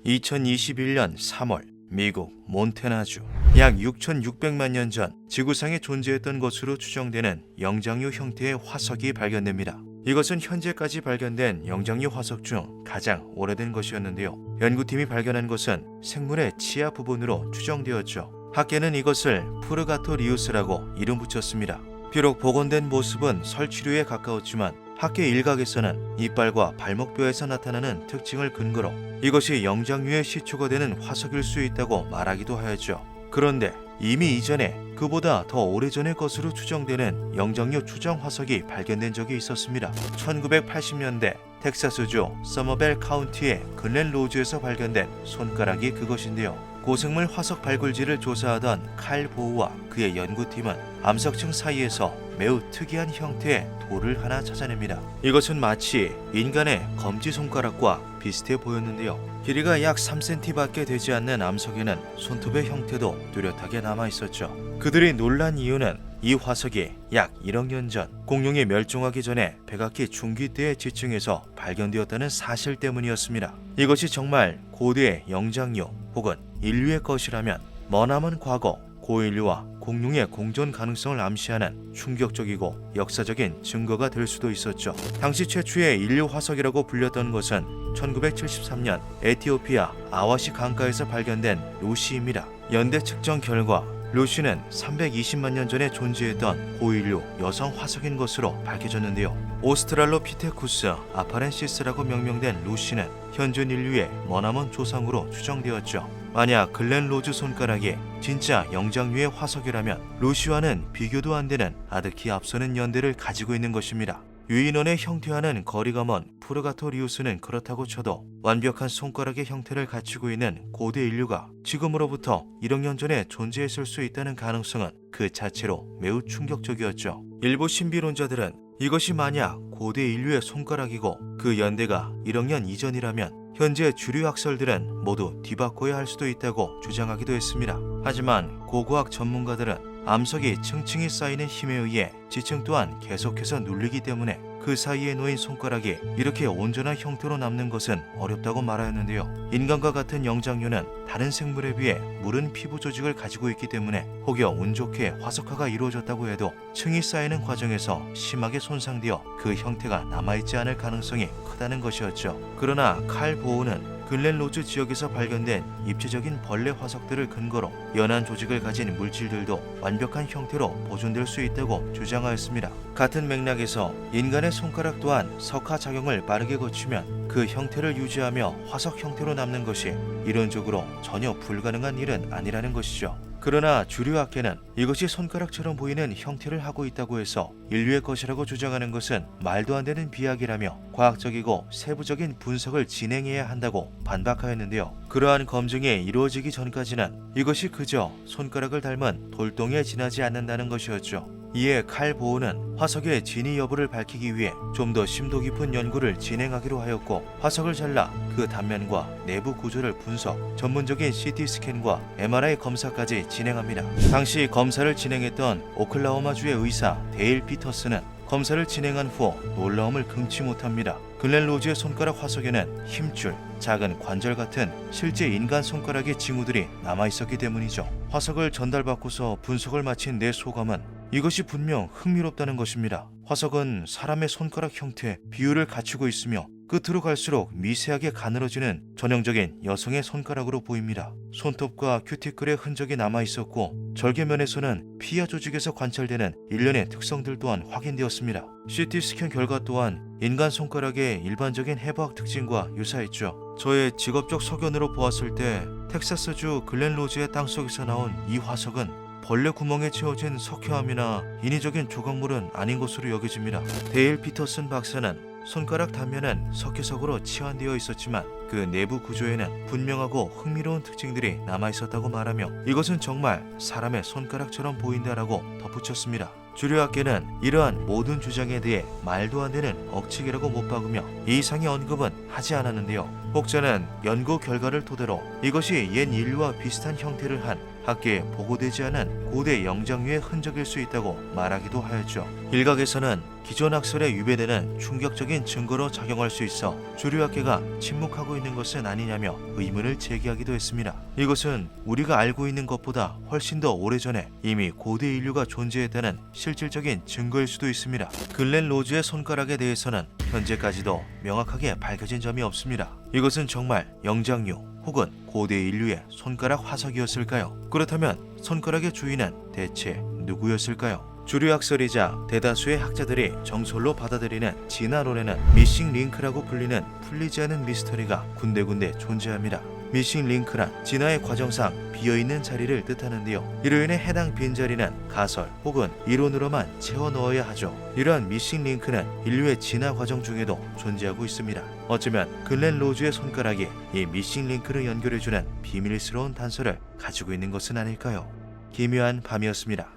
2021년 3월 미국 몬태나주 약 6,600만 년 전 지구상에 존재했던 것으로 추정되는 영장류 형태의 화석이 발견됩니다. 이것은 현재까지 발견된 영장류 화석 중 가장 오래된 것이었는데요. 연구팀이 발견한 것은 생물의 치아 부분으로 추정되었죠. 학계는 이것을 푸르가토리우스라고 이름 붙였습니다. 비록 복원된 모습은 설치류에 가까웠지만 학계 일각에서는 이빨과 발목뼈에서 나타나는 특징을 근거로 이것이 영장류의 시초가 되는 화석일 수 있다고 말하기도 하였죠. 그런데 이미 이전에 그보다 더 오래전의 것으로 추정되는 영장류 추정 화석이 발견된 적이 있었습니다. 1980년대 텍사스주 서머벨 카운티의 글렌 로즈에서 발견된 손가락이 그것인데요. 고생물 화석 발굴지를 조사하던 칼 보우와 그의 연구팀은 암석층 사이에서 매우 특이한 형태의 돌을 하나 찾아냅니다. 이것은 마치 인간의 검지손가락과 비슷해 보였는데요. 길이가 약 3cm밖에 되지 않는 암석에는 손톱의 형태도 뚜렷하게 남아있었죠. 그들이 놀란 이유는 이 화석이 약 1억 년 전 공룡이 멸종하기 전에 백악기 중기 때의 지층에서 발견되었다는 사실 때문이었습니다. 이것이 정말 고대의 영장류 혹은 인류의 것이라면 머나먼 과거 고인류와 공룡의 공존 가능성을 암시하는 충격적이고 역사적인 증거가 될 수도 있었죠. 당시 최초의 인류 화석이라고 불렸던 것은 1973년 에티오피아 아와시 강가에서 발견된 루시입니다. 연대 측정 결과 루시는 320만 년 전에 존재했던 고인류 여성 화석인 것으로 밝혀졌는데요. 오스트랄로피테쿠스 아파렌시스라고 명명된 루시는 현존 인류의 머나먼 조상으로 추정되었죠. 만약 글렌 로즈 손가락이 진짜 영장류의 화석이라면 루시와는 비교도 안 되는 아득히 앞서는 연대를 가지고 있는 것입니다. 유인원의 형태와는 거리가 먼 푸르가토리우스는 그렇다고 쳐도 완벽한 손가락의 형태를 갖추고 있는 고대 인류가 지금으로부터 1억 년 전에 존재했을 수 있다는 가능성은 그 자체로 매우 충격적이었죠. 일부 신비론자들은 이것이 만약 고대 인류의 손가락이고 그 연대가 1억 년 이전이라면 현재 주류 학설들은 모두 뒤바꿔야 할 수도 있다고 주장하기도 했습니다. 하지만 고고학 전문가들은 암석이 층층이 쌓이는 힘에 의해 지층 또한 계속해서 눌리기 때문에 그 사이에 놓인 손가락이 이렇게 온전한 형태로 남는 것은 어렵다고 말하였는데요. 인간과 같은 영장류는 다른 생물에 비해 무른 피부 조직을 가지고 있기 때문에 혹여 운 좋게 화석화가 이루어졌다고 해도 층이 쌓이는 과정에서 심하게 손상되어 그 형태가 남아있지 않을 가능성이 크다는 것이었죠. 그러나 칼 보우는 글렌 로즈 지역에서 발견된 입체적인 벌레 화석들을 근거로 연한 조직을 가진 물질들도 완벽한 형태로 보존될 수 있다고 주장하였습니다. 같은 맥락에서 인간의 손가락 또한 석화작용을 빠르게 거치면 그 형태를 유지하며 화석 형태로 남는 것이 이론적으로 전혀 불가능한 일은 아니라는 것이죠. 그러나 주류학계는 이것이 손가락처럼 보이는 형태를 하고 있다고 해서 인류의 것이라고 주장하는 것은 말도 안 되는 비약이라며 과학적이고 세부적인 분석을 진행해야 한다고 반박하였는데요. 그러한 검증이 이루어지기 전까지는 이것이 그저 손가락을 닮은 돌덩이에 지나지 않는다는 것이었죠. 이에 칼 보우는 화석의 진위 여부를 밝히기 위해 좀 더 심도 깊은 연구를 진행하기로 하였고 화석을 잘라 그 단면과 내부 구조를 분석, 전문적인 CT 스캔과 MRI 검사까지 진행합니다. 당시 검사를 진행했던 오클라호마주의 의사 데일 피터스는 검사를 진행한 후 놀라움을 금치 못합니다. 글렌 로즈의 손가락 화석에는 힘줄, 작은 관절 같은 실제 인간 손가락의 징후들이 남아있었기 때문이죠. 화석을 전달받고서 분석을 마친 내 소감은 이것이 분명 흥미롭다는 것입니다. 화석은 사람의 손가락 형태, 비율을 갖추고 있으며 끝으로 갈수록 미세하게 가늘어지는 전형적인 여성의 손가락으로 보입니다. 손톱과 큐티클의 흔적이 남아있었고 절개면에서는 피하 조직에서 관찰되는 일련의 특성들 또한 확인되었습니다. CT 스캔 결과 또한 인간 손가락의 일반적인 해부학 특징과 유사했죠. 저의 직업적 소견으로 보았을 때 텍사스주 글렌 로즈의 땅속에서 나온 이 화석은 벌레 구멍에 채워진 석회암이나 인위적인 조각물은 아닌 것으로 여겨집니다. 데일 피터슨 박사는 손가락 단면은 석회석으로 치환되어 있었지만 그 내부 구조에는 분명하고 흥미로운 특징들이 남아있었다고 말하며 이것은 정말 사람의 손가락처럼 보인다라고 덧붙였습니다. 주류학계는 이러한 모든 주장에 대해 말도 안 되는 억측이라고 못 박으며 이 이상의 언급은 하지 않았는데요. 혹자는 연구 결과를 토대로 이것이 옛 인류와 비슷한 형태를 한 학계에 보고되지 않은 고대 영장류의 흔적일 수 있다고 말하기도 하였죠. 일각에서는 기존 학설에 위배되는 충격적인 증거로 작용할 수 있어 주류학계가 침묵하고 있는 것은 아니냐며 의문을 제기하기도 했습니다. 이것은 우리가 알고 있는 것보다 훨씬 더 오래전에 이미 고대 인류가 존재했다는 실질적인 증거일 수도 있습니다. 글렌 로즈의 손가락에 대해서는 현재까지도 명확하게 밝혀진 점이 없습니다. 이것은 정말 영장류 혹은 고대 인류의 손가락 화석이었을까요? 그렇다면 손가락의 주인은 대체 누구였을까요? 주류학설이자 대다수의 학자들이 정설로 받아들이는 진화론에는 미싱 링크라고 불리는 풀리지 않은 미스터리가 군데군데 존재합니다. 미싱 링크란 진화의 과정상 비어있는 자리를 뜻하는데요. 이로 인해 해당 빈자리는 가설 혹은 이론으로만 채워 넣어야 하죠. 이러한 미싱 링크는 인류의 진화 과정 중에도 존재하고 있습니다. 어쩌면 글렌 로즈의 손가락이 이 미싱 링크를 연결해주는 비밀스러운 단서를 가지고 있는 것은 아닐까요? 기묘한 밤이었습니다.